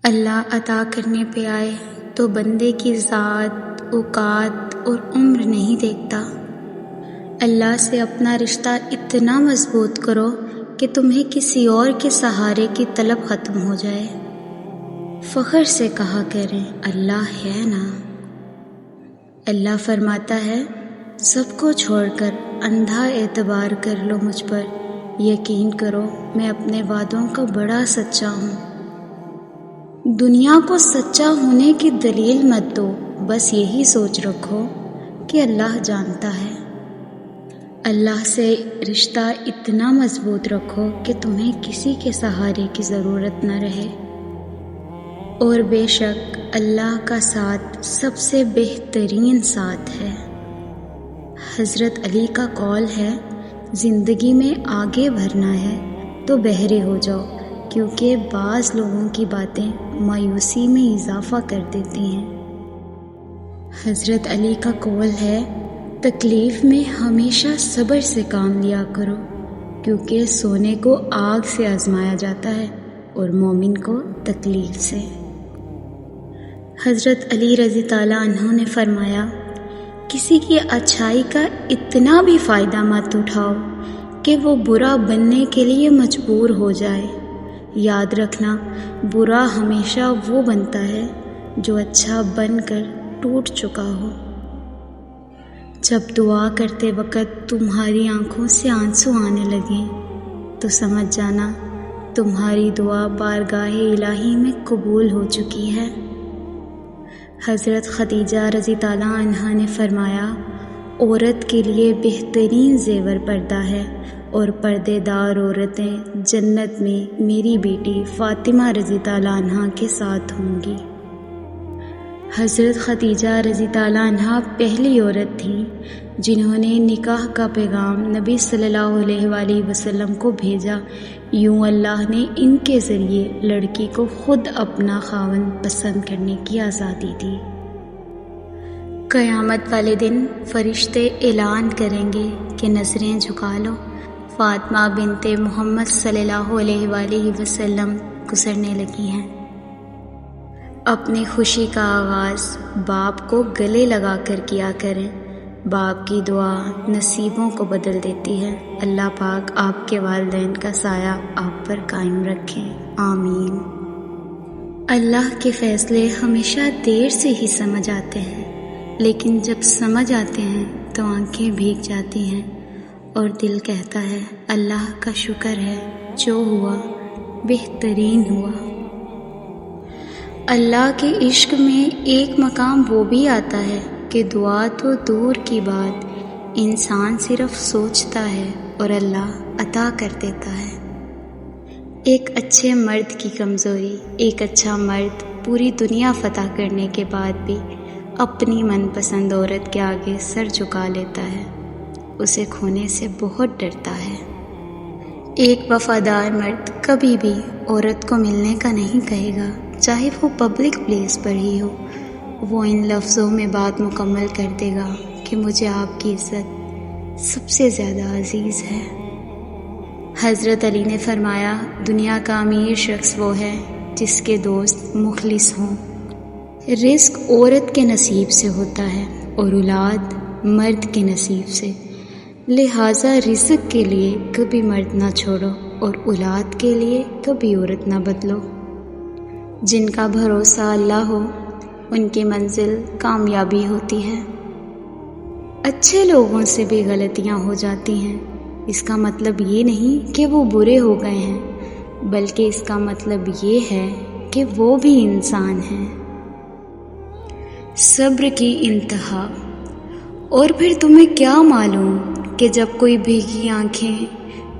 اللہ عطا کرنے پہ آئے تو بندے کی ذات، اوقات اور عمر نہیں دیکھتا۔ اللہ سے اپنا رشتہ اتنا مضبوط کرو کہ تمہیں کسی اور کے سہارے کی طلب ختم ہو جائے۔ فخر سے کہا کریں اللہ ہے نا۔ اللہ فرماتا ہے سب کو چھوڑ کر اندھا اعتبار کر لو مجھ پر، یقین کرو میں اپنے وعدوں کا بڑا سچا ہوں۔ دنیا کو سچا ہونے کی دلیل مت دو، بس یہی سوچ رکھو کہ اللہ جانتا ہے۔ اللہ سے رشتہ اتنا مضبوط رکھو کہ تمہیں کسی کے سہارے کی ضرورت نہ رہے، اور بے شک اللہ کا ساتھ سب سے بہترین ساتھ ہے۔ حضرت علی کا قول ہے زندگی میں آگے بڑھنا ہے تو بہرے ہو جاؤ، کیونکہ بعض لوگوں کی باتیں مایوسی میں اضافہ کر دیتی ہیں۔ حضرت علی کا قول ہے تکلیف میں ہمیشہ صبر سے کام لیا کرو، کیونکہ سونے کو آگ سے آزمایا جاتا ہے اور مومن کو تکلیف سے۔ حضرت علی رضی اللہ عنہ نے فرمایا کسی کی اچھائی کا اتنا بھی فائدہ مت اٹھاؤ کہ وہ برا بننے کے لیے مجبور ہو جائے۔ یاد رکھنا برا ہمیشہ وہ بنتا ہے جو اچھا بن کر ٹوٹ چکا ہو۔ جب دعا کرتے وقت تمہاری آنکھوں سے آنسو آنے لگیں تو سمجھ جانا تمہاری دعا بارگاہ الہی میں قبول ہو چکی ہے۔ حضرت خدیجہ رضی اللہ عنہا نے فرمایا عورت کے لیے بہترین زیور پردہ ہے، اور پردے دار عورتیں جنت میں میری بیٹی فاطمہ رضی اللہ عنہا کے ساتھ ہوں گی۔ حضرت خدیجہ رضی اللہ عنہا پہلی عورت تھیں جنہوں نے نکاح کا پیغام نبی صلی اللہ علیہ وآلہ وسلم کو بھیجا۔ یوں اللہ نے ان کے ذریعے لڑکی کو خود اپنا خاوند پسند کرنے کی آزادی دی۔ قیامت والے دن فرشتے اعلان کریں گے کہ نظریں جھکا لو، فاطمہ بنت محمد صلی اللہ علیہ وآلہ وسلم گزرنے لگی ہیں۔ اپنی خوشی کا آغاز باپ کو گلے لگا کر کیا کریں، باپ کی دعا نصیبوں کو بدل دیتی ہے۔ اللہ پاک آپ کے والدین کا سایہ آپ پر قائم رکھیں، آمین۔ اللہ کے فیصلے ہمیشہ دیر سے ہی سمجھ آتے ہیں، لیکن جب سمجھ آتے ہیں تو آنکھیں بھیگ جاتی ہیں اور دل کہتا ہے اللہ کا شکر ہے، جو ہوا بہترین ہوا۔ اللہ کے عشق میں ایک مقام وہ بھی آتا ہے کہ دعا تو دور کی بات، انسان صرف سوچتا ہے اور اللہ عطا کر دیتا ہے۔ ایک اچھے مرد کی کمزوری، ایک اچھا مرد پوری دنیا فتح کرنے کے بعد بھی اپنی من پسند عورت کے آگے سر جھکا لیتا ہے، اسے کھونے سے بہت ڈرتا ہے۔ ایک وفادار مرد کبھی بھی عورت کو ملنے کا نہیں کہے گا، چاہے وہ پبلک پلیس پر ہی ہو۔ وہ ان لفظوں میں بات مکمل کر دے گا کہ مجھے آپ کی عزت سب سے زیادہ عزیز ہے۔ حضرت علی نے فرمایا دنیا کا امیر شخص وہ ہے جس کے دوست مخلص ہوں۔ رزق عورت کے نصیب سے ہوتا ہے اور اولاد مرد کے نصیب سے، لہٰذا رزق کے لیے کبھی مرد نہ چھوڑو اور اولاد کے لیے کبھی عورت نہ بدلو۔ جن کا بھروسہ اللہ ہو ان کی منزل کامیابی ہوتی ہے۔ اچھے لوگوں سے بھی غلطیاں ہو جاتی ہیں، اس کا مطلب یہ نہیں کہ وہ برے ہو گئے ہیں، بلکہ اس کا مطلب یہ ہے کہ وہ بھی انسان ہیں۔ صبر کی انتہا۔ اور پھر تمہیں کیا معلوم کہ جب کوئی بھیگی آنکھیں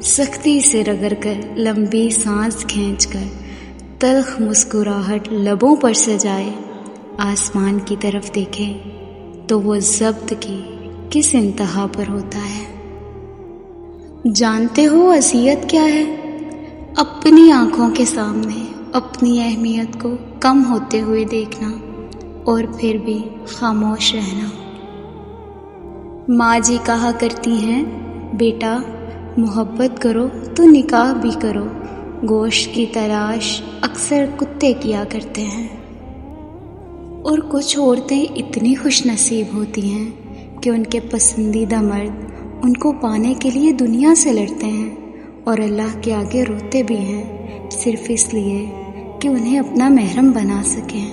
سختی سے رگڑ کر، لمبی سانس کھینچ کر، تلخ مسکراہٹ لبوں پر سجائے آسمان کی طرف دیکھے تو وہ ضبط کی کس انتہا پر ہوتا ہے۔ جانتے ہو اذیت کیا ہے؟ اپنی آنکھوں کے سامنے اپنی اہمیت کو کم ہوتے ہوئے دیکھنا اور پھر بھی خاموش رہنا۔ ماں جی کہا کرتی ہیں بیٹا محبت کرو تو نکاح بھی کرو، گوشت کی تلاش اکثر کتے کیا کرتے ہیں، اور کچھ عورتیں اتنی خوش نصیب ہوتی ہیں کہ ان کے پسندیدہ مرد ان کو پانے کے لیے دنیا سے لڑتے ہیں اور اللہ کے آگے روتے بھی ہیں، صرف اس لیے کہ انہیں اپنا محرم بنا سکیں۔